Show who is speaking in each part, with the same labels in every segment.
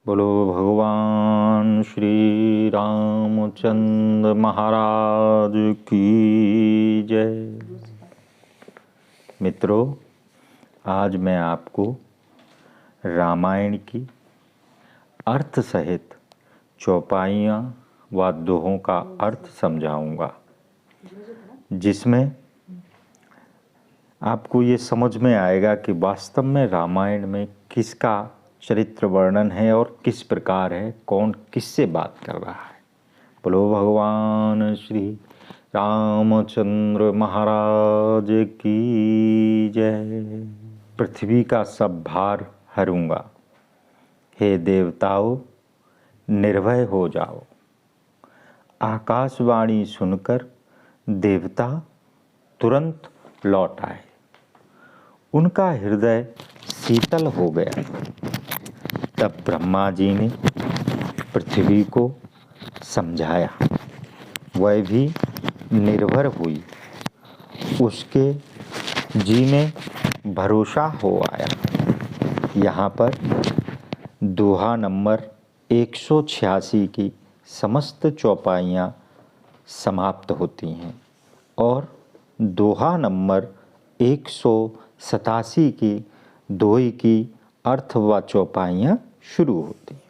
Speaker 1: बोलो भगवान श्री रामचंद्र महाराज की जय। मित्रों, आज मैं आपको रामायण की अर्थ सहित चौपाइयाँ व दोहों का अर्थ समझाऊंगा, जिसमें आपको ये समझ में आएगा कि वास्तव में रामायण में किसका चरित्र वर्णन है और किस प्रकार है, कौन किससे बात कर रहा है। बोलो भगवान श्री रामचंद्र महाराज की जय। पृथ्वी का सब भार हरूंगा, हे देवताओं निर्भय हो जाओ। आकाशवाणी सुनकर देवता तुरंत लौट आए। उनका हृदय शीतल हो गया। तब ब्रह्मा जी ने पृथ्वी को समझाया, वह भी निर्भर हुई। उसके जी में भरोसा हो आया। यहाँ पर दोहा नंबर 186 की समस्त चौपाइयाँ समाप्त होती हैं और दोहा नंबर 187 की दोहे की अर्थ व चौपाइयाँ शुरू होती हैं।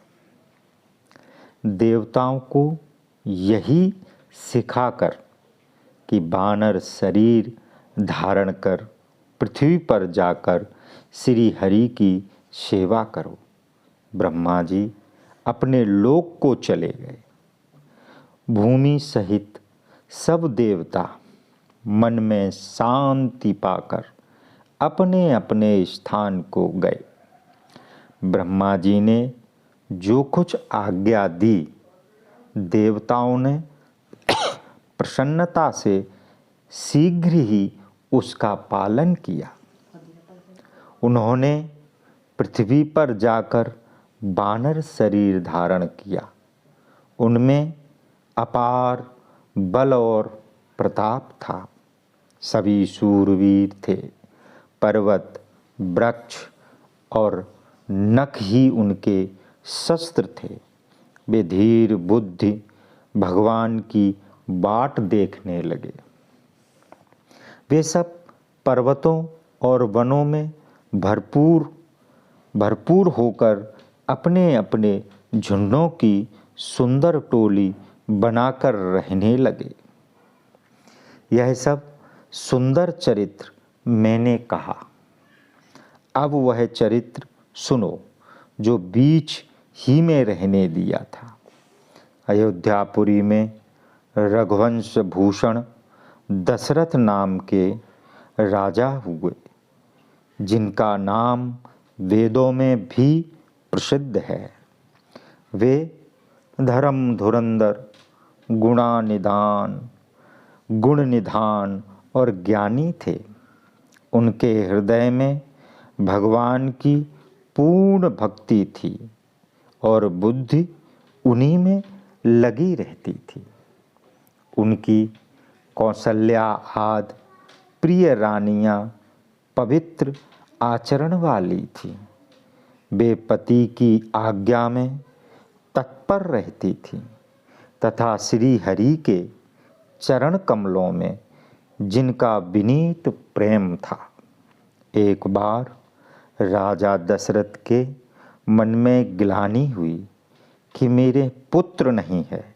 Speaker 1: देवताओं को यही सिखाकर कि वानर शरीर धारण कर पृथ्वी पर जाकर श्री हरि की सेवा करो, ब्रह्मा जी अपने लोक को चले गए। भूमि सहित सब देवता मन में शांति पाकर अपने अपने स्थान को गए। ब्रह्मा जी ने जो कुछ आज्ञा दी, देवताओं ने प्रसन्नता से शीघ्र ही उसका पालन किया। उन्होंने पृथ्वी पर जाकर वानर शरीर धारण किया। उनमें अपार बल और प्रताप था। सभी शूरवीर थे। पर्वत, वृक्ष और नख ही उनके शस्त्र थे। वे धीर बुद्धि भगवान की बाट देखने लगे। वे सब पर्वतों और वनों में भरपूर होकर अपने अपने झुंडों की सुंदर टोली बनाकर रहने लगे। यह सब सुंदर चरित्र मैंने कहा। अब वह चरित्र सुनो जो बीच ही में रहने दिया था। अयोध्यापुरी में रघुवंश भूषण दशरथ नाम के राजा हुए, जिनका नाम वेदों में भी प्रसिद्ध है। वे धर्म धुरंधर, गुण निधान और ज्ञानी थे। उनके हृदय में भगवान की पूर्ण भक्ति थी और बुद्धि उन्हीं में लगी रहती थी। उनकी कौशल्या आदि प्रिय रानियां पवित्र आचरण वाली थीं। वे पति की आज्ञा में तत्पर रहती थीं तथा श्री हरि के चरण कमलों में जिनका विनीत प्रेम था। एक बार राजा दशरथ के मन में ग्लानि हुई कि मेरे पुत्र नहीं है।